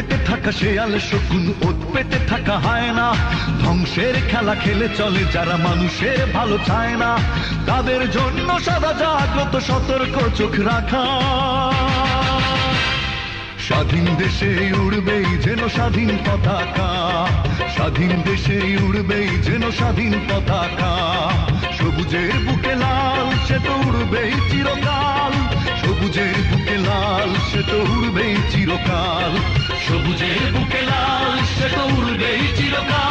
পেতে থাকা শেয়াল শকুন, ওত পেতে থাকা হায়না, ধ্বংসের খেলা খেলে চলে যারা মানুষের ভালো চায় না, তাদের জন্য সদা জাগ্রত সতর্ক চোখ রাখা। স্বাধীন দেশে উড়বেই যেন স্বাধীন পতাকা, স্বাধীন দেশে উড়বেই যেন স্বাধীন পতাকা। সবুজের বুকে লাল সে তো উড়বেই চিরকাল, সবুজের বুকে লাল সে তো উড়বেই চিরকাল, সবুজের বুকে লাল সে তো উড়বেই চিরকাল।